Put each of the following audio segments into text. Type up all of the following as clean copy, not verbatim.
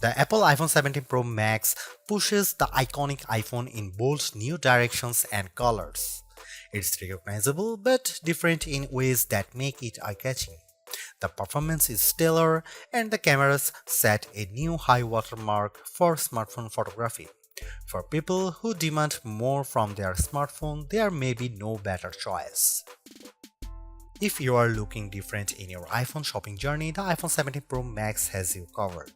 The Apple iPhone 17 Pro Max pushes the iconic iPhone in bold new directions and colors. It's recognizable but different in ways that make it eye-catching. The performance is stellar and the cameras set a new high watermark for smartphone photography. For people who demand more from their smartphone, there may be no better choice. If you are looking different in your iPhone shopping journey, the iPhone 17 Pro Max has you covered.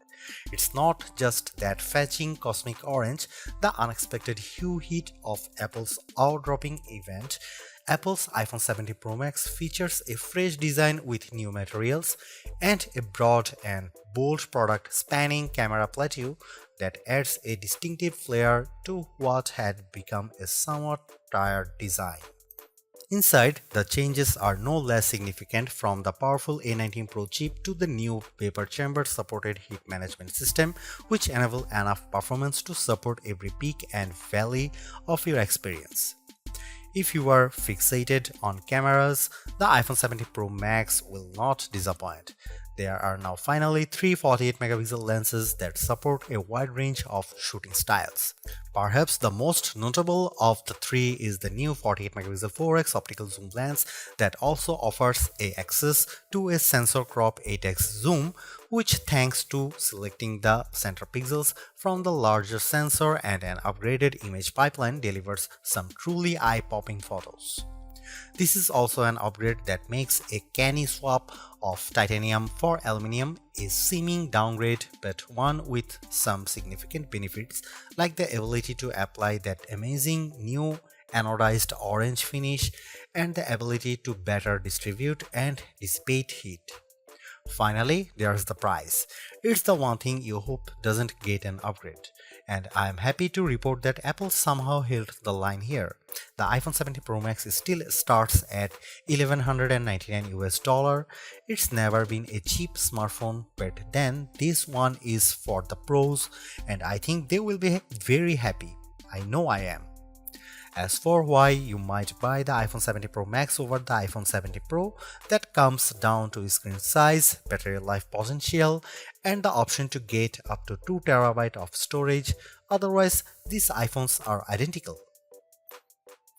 It's not just that fetching cosmic orange, the unexpected hue hit of Apple's eye-dropping event. Apple's iPhone 17 Pro Max features a fresh design with new materials and a broad and bold product spanning camera plateau that adds a distinctive flair to what had become a somewhat tired design. Inside, the changes are no less significant, from the powerful A19 Pro chip to the new vapor chamber supported heat management system, which enable enough performance to support every peak and valley of your experience. If you are fixated on cameras, the iPhone 17 Pro Max will not disappoint. There are now finally three 48-megapixel lenses that support a wide range of shooting styles. Perhaps the most notable of the three is the new 48-megapixel 4x optical zoom lens that also offers access to a sensor crop 8x zoom, which, thanks to selecting the center pixels from the larger sensor and an upgraded image pipeline, delivers some truly eye-popping photos. This is also an upgrade that makes a canny swap of titanium for aluminum a seeming downgrade, but one with some significant benefits, like the ability to apply that amazing new anodized orange finish and the ability to better distribute and dissipate heat. Finally, there's the price. It's the one thing you hope doesn't get an upgrade. And I am happy to report that Apple somehow held the line here. The iPhone 17 Pro Max still starts at $1,199 US. It's never been a cheap smartphone, but then this one is for the pros, and I think they will be very happy. I know I am. As for why you might buy the iPhone 17 Pro Max over the iPhone 17 Pro, that comes down to screen size, battery life potential, and the option to get up to 2TB of storage. Otherwise, these iPhones are identical.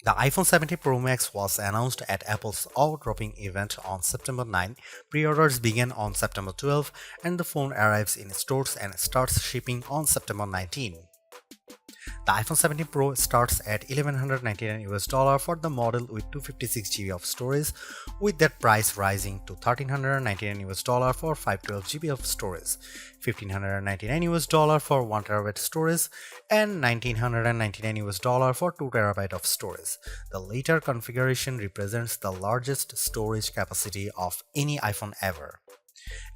The iPhone 17 Pro Max was announced at Apple's eye-dropping event on September 9. Pre-orders began on September 12, and the phone arrives in stores and starts shipping on September 19. The iPhone 17 Pro starts at $1,199 US for the model with 256GB of storage, with that price rising to $1,399 US for 512GB of storage, $1,599 US for 1TB storage, and $1,999 US for 2TB of storage. The later configuration represents the largest storage capacity of any iPhone ever.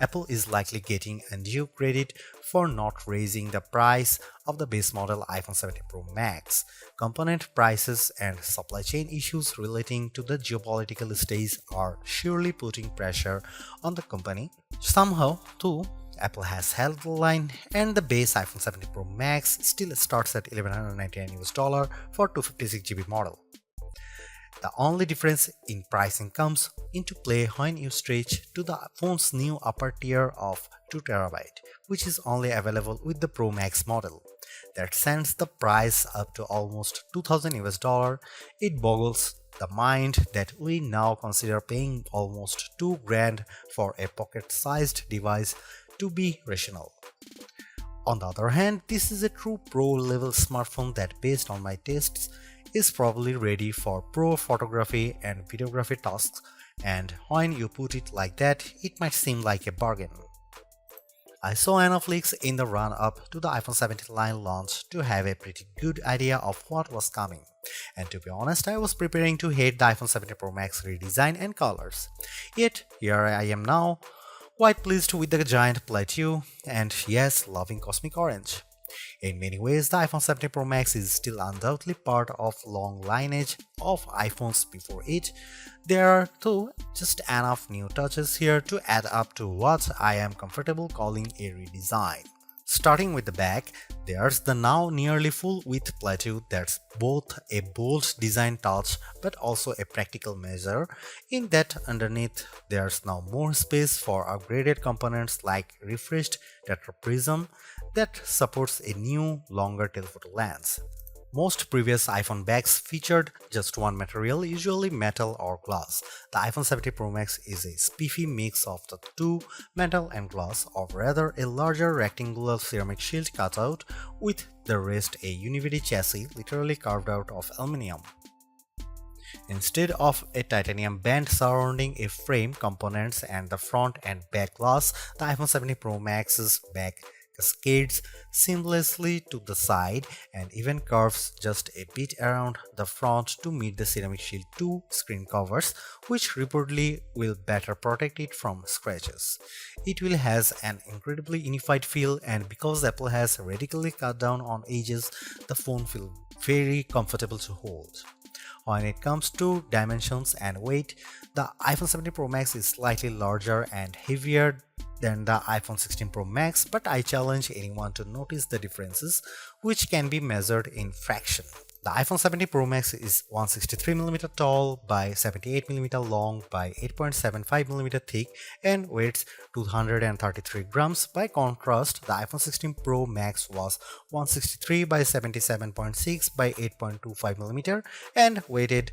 Apple is likely getting undue credit for not raising the price of the base model iPhone 17 Pro Max. Component prices and supply chain issues relating to the geopolitical stage are surely putting pressure on the company. Somehow, too, Apple has held the line, and the base iPhone 17 Pro Max still starts at $1,199 US for 256GB model. The only difference in pricing comes into play when you stretch to the phone's new upper tier of 2TB, which is only available with the Pro Max model. That sends the price up to almost $2,000 US. It boggles the mind that we now consider paying almost $2,000 for a pocket-sized device to be rational. On the other hand, this is a true pro-level smartphone that, based on my tastes, is probably ready for pro photography and videography tasks, and when you put it like that, it might seem like a bargain. I saw enough leaks in the run-up to the iPhone 17 line launch to have a pretty good idea of what was coming, and to be honest, I was preparing to hate the iPhone 17 Pro Max redesign and colors. Yet, here I am now, quite pleased with the giant plateau, and yes, loving cosmic orange. In many ways, the iPhone 17 Pro Max is still undoubtedly part of long lineage of iPhones before it. There are, though, just enough new touches here to add up to what I am comfortable calling a redesign. Starting with the back, there's the now nearly full-width plateau that's both a bold design touch but also a practical measure, in that underneath there's now more space for upgraded components like refreshed tetraprism, that supports a new, longer telephoto lens. Most previous iPhone bags featured just one material, usually metal or glass. The iPhone 17 Pro Max is a spiffy mix of the two, metal and glass, or rather a larger rectangular ceramic shield cutout with the rest a univity chassis literally carved out of aluminum. Instead of a titanium band surrounding a frame, components, and the front and back glass, the iPhone 17 Pro Max's back cascades seamlessly to the side and even curves just a bit around the front to meet the Ceramic Shield 2 screen covers, which reportedly will better protect it from scratches. It will has an incredibly unified feel, and because Apple has radically cut down on edges, the phone feels very comfortable to hold. When it comes to dimensions and weight, the iPhone 17 Pro Max is slightly larger and heavier than the iPhone 16 Pro Max, but I challenge anyone to notice the differences, which can be measured in fraction. The iPhone 17 Pro Max is 163mm tall by 78mm long by 8.75mm thick and weighs 233 grams. By contrast, the iPhone 16 Pro Max was 163 by 77.6 by 8.25mm and weighed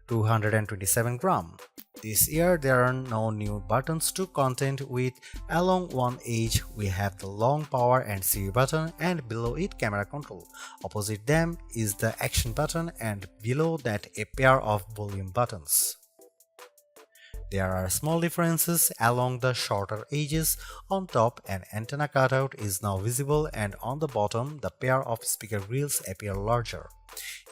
227 grams. This year there are no new buttons to contend with. Along one edge we have the long power and Siri button, and below it camera control. Opposite them is the action button, and below that a pair of volume buttons. There are small differences along the shorter edges. On top, an antenna cutout is now visible, and on the bottom, the pair of speaker grills appear larger.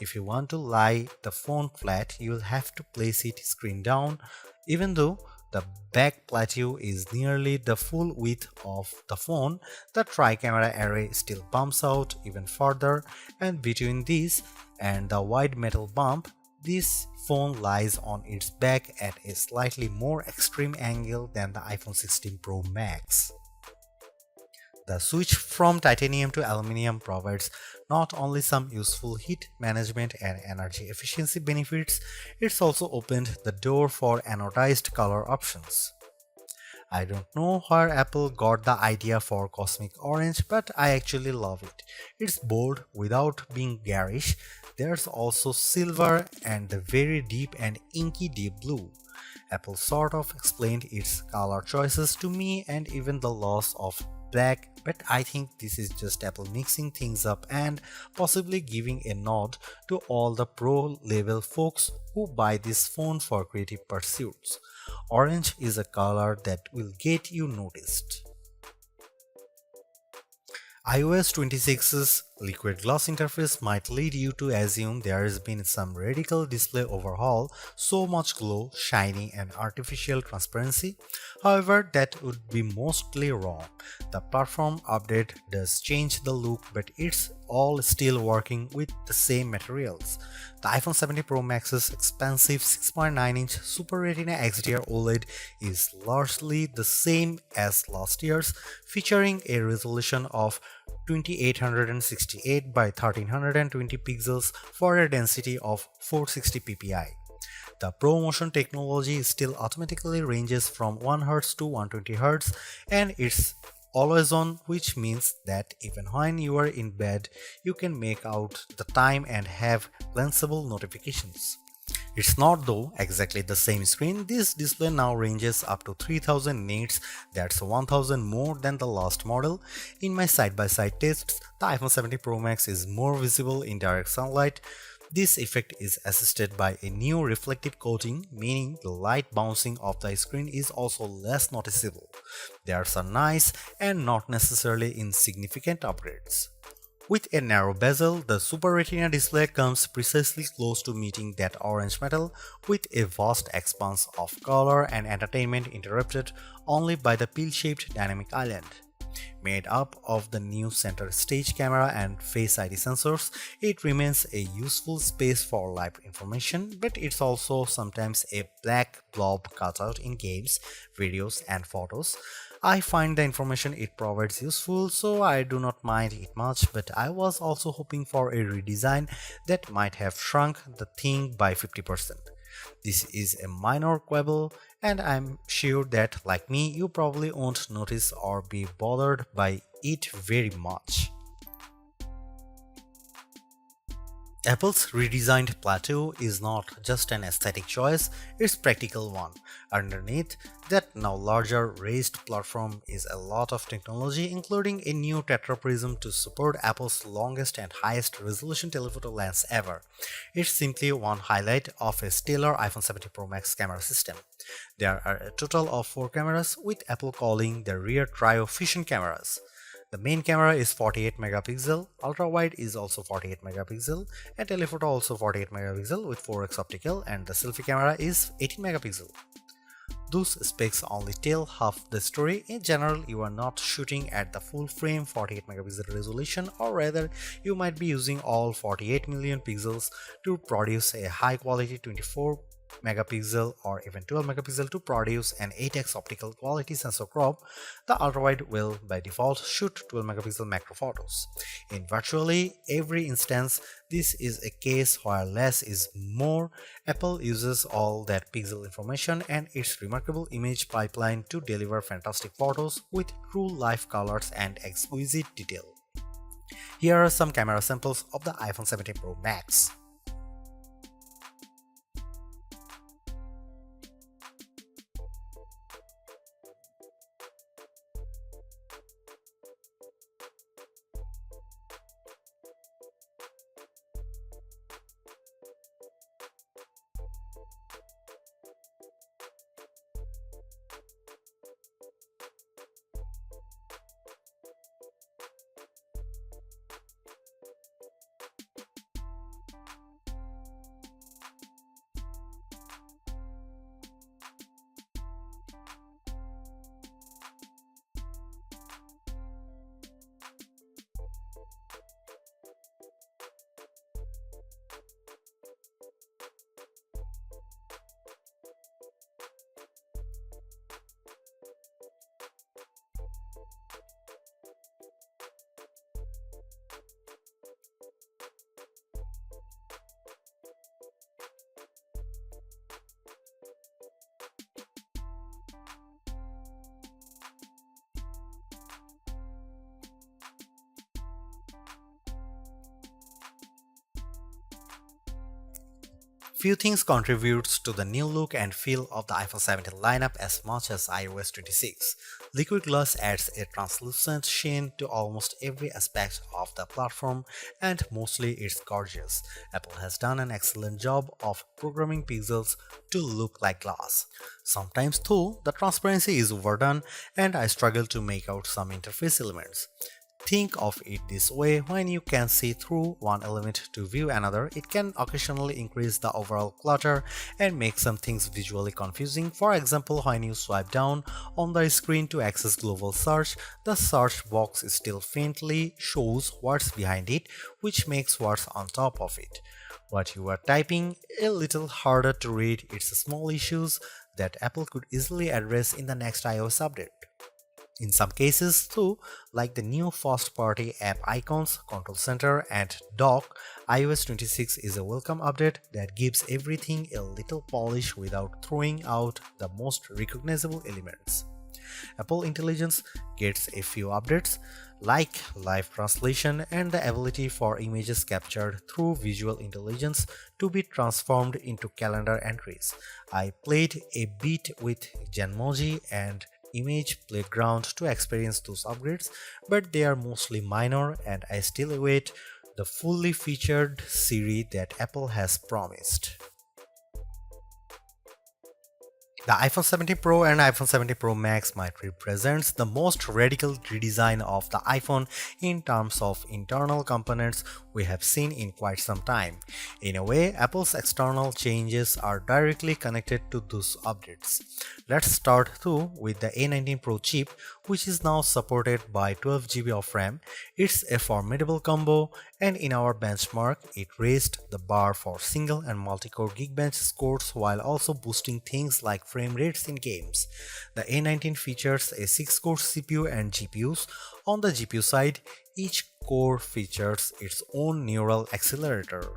If you want to lie the phone flat, you'll have to place it screen down. Even though the back plateau is nearly the full width of the phone, the tri-camera array still bumps out even further, and between this and the wide metal bump, this phone lies on its back at a slightly more extreme angle than the iPhone 16 Pro Max. The switch from titanium to aluminum provides not only some useful heat management and energy efficiency benefits, it's also opened the door for anodized color options. I don't know where Apple got the idea for cosmic orange, but I actually love it. It's bold without being garish. There's also silver and the very deep and inky deep blue. Apple sort of explained its color choices to me and even the loss of black, but I think this is just Apple mixing things up and possibly giving a nod to all the pro level folks who buy this phone for creative pursuits. Orange is a color that will get you noticed. iOS 26's liquid glass interface might lead you to assume there has been some radical display overhaul, so much glow, shiny and artificial transparency. However, that would be mostly wrong. The platform update does change the look, but it's all still working with the same materials. The iPhone 17 Pro Max's expansive 6.9-inch Super Retina XDR OLED is largely the same as last year's, featuring a resolution of 2868 by 1320 pixels for a density of 460 ppi. The ProMotion technology still automatically ranges from 1 Hz to 120 Hz, and it's always on, which means that even when you are in bed, you can make out the time and have glanceable notifications. It's not though exactly the same screen. This display now ranges up to 3000 nits, that's 1000 more than the last model. In my side-by-side tests, the iPhone 17 Pro Max is more visible in direct sunlight. This effect is assisted by a new reflective coating, meaning the light bouncing off the screen is also less noticeable. There's a nice and not necessarily insignificant upgrades. With a narrow bezel, the Super Retina display comes precisely close to meeting that orange metal, with a vast expanse of color and entertainment interrupted only by the pill-shaped dynamic island. Made up of the new center stage camera and Face ID sensors, it remains a useful space for live information, but it's also sometimes a black blob cutout in games, videos, and photos. I find the information it provides useful, so I do not mind it much, but I was also hoping for a redesign that might have shrunk the thing by 50%. This is a minor quibble, and I'm sure that, like me, you probably won't notice or be bothered by it very much. Apple's redesigned plateau is not just an aesthetic choice, it's a practical one. Underneath that now larger raised platform is a lot of technology, including a new tetraprism to support Apple's longest and highest resolution telephoto lens ever. It's simply one highlight of a stellar iPhone 17 Pro Max camera system. There are a total of 4 cameras, with Apple calling the rear trio fusion cameras. The main camera is 48 megapixel, ultra wide is also 48 megapixel, and telephoto also 48 megapixel with 4x optical, and the selfie camera is 18 megapixel. Those specs only tell half the story. In general, you are not shooting at the full frame 48 megapixel resolution, or rather you might be using all 48 million pixels to produce a high quality 24 megapixel or even 12 megapixel to produce an 8x optical quality sensor crop. The ultrawide will by default shoot 12 megapixel macro photos. In virtually every instance, this is a case where less is more. Apple uses all that pixel information and its remarkable image pipeline to deliver fantastic photos with true life colors and exquisite detail. Here are some camera samples of the iPhone 17 Pro Max. Few things contributes to the new look and feel of the iPhone 17 lineup as much as iOS 26. Liquid glass adds a translucent sheen to almost every aspect of the platform, and mostly it's gorgeous. Apple has done an excellent job of programming pixels to look like glass. Sometimes though, the transparency is overdone and I struggle to make out some interface elements. Think of it this way: when you can see through one element to view another, it can occasionally increase the overall clutter and make some things visually confusing. For example, when you swipe down on the screen to access global search, the search box still faintly shows what's behind it, which makes what's on top of it. What you are typing a little harder to read. It's small issues that Apple could easily address in the next iOS update. In some cases too, like the new first-party app icons, control center, and dock, iOS 26 is a welcome update that gives everything a little polish without throwing out the most recognizable elements. Apple Intelligence gets a few updates, like live translation and the ability for images captured through visual intelligence to be transformed into calendar entries. I played a bit with Genmoji and Image Playground to experience those upgrades, but they are mostly minor and I still await the fully featured Siri that Apple has promised. The iPhone 17 Pro and iPhone 17 Pro Max might represent the most radical redesign of the iPhone in terms of internal components we have seen in quite some time. In a way, Apple's external changes are directly connected to those updates. Let's start though with the A19 Pro chip, which is now supported by 12 GB of RAM. It's a formidable combo, and in our benchmark, it raised the bar for single and multi-core Geekbench scores while also boosting things like frame rates in games. The A19 features a 6-core CPU and GPUs. On the GPU side, each core features its own neural accelerator.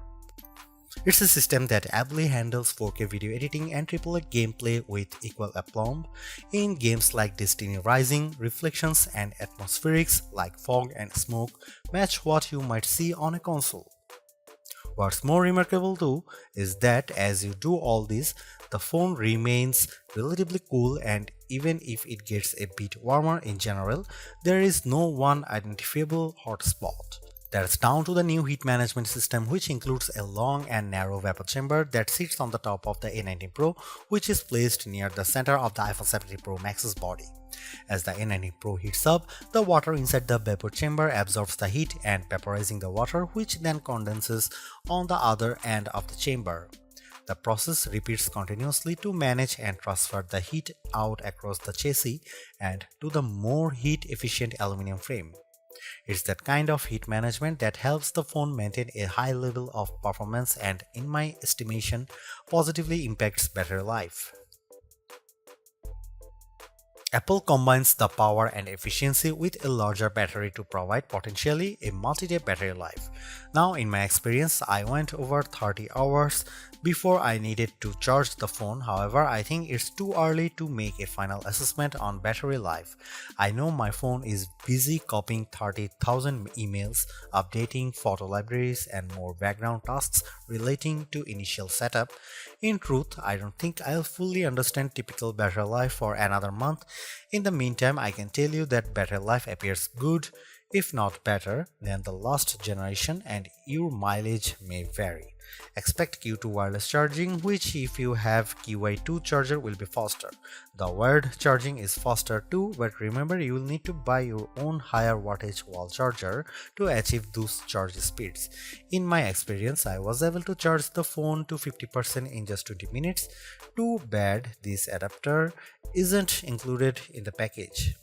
It's a system that ably handles 4K video editing and AAA gameplay with equal aplomb in games like Destiny Rising. Reflections and atmospherics like fog and smoke match what you might see on a console. What's more remarkable too is that as you do all this, the phone remains relatively cool, and even if it gets a bit warmer in general, there is no one identifiable hotspot. That's down to the new heat management system, which includes a long and narrow vapor chamber that sits on the top of the A19 Pro, which is placed near the center of the iPhone 17 Pro Max's body. As the A19 Pro heats up, the water inside the vapor chamber absorbs the heat and vaporizing the water, which then condenses on the other end of the chamber. The process repeats continuously to manage and transfer the heat out across the chassis and to the more heat-efficient aluminum frame. It's that kind of heat management that helps the phone maintain a high level of performance and, in my estimation, positively impacts battery life. Apple combines the power and efficiency with a larger battery to provide potentially a multi-day battery life. Now, in my experience, I went over 30 hours before I needed to charge the phone. However, I think it's too early to make a final assessment on battery life. I know my phone is busy copying 30,000 emails, updating photo libraries, and more background tasks relating to initial setup. In truth, I don't think I'll fully understand typical battery life for another month. In the meantime, I can tell you that battery life appears good, if not better, than the last generation, and your mileage may vary. Expect Q2 wireless charging, which if you have QI2 charger will be faster. The wired charging is faster too, but remember you will need to buy your own higher wattage wall charger to achieve those charge speeds. In my experience, I was able to charge the phone to 50% in just 20 minutes. Too bad this adapter isn't included in the package.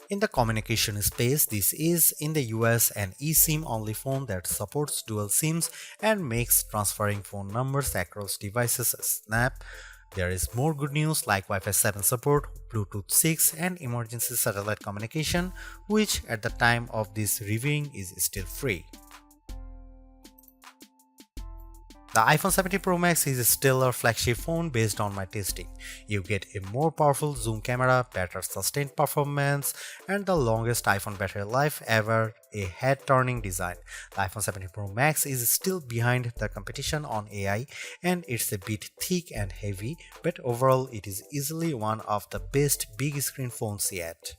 In the communication space, this is in the US an eSIM only phone that supports dual SIMs and makes transferring phone numbers across devices a snap. There is more good news like Wi-Fi 7 support, Bluetooth 6 and emergency satellite communication, which at the time of this reviewing is still free. The iPhone 17 Pro Max is a stellar flagship phone based on my testing. You get a more powerful zoom camera, better sustained performance, and the longest iPhone battery life ever, a head-turning design. The iPhone 17 Pro Max is still behind the competition on AI and it's a bit thick and heavy, but overall it is easily one of the best big screen phones yet.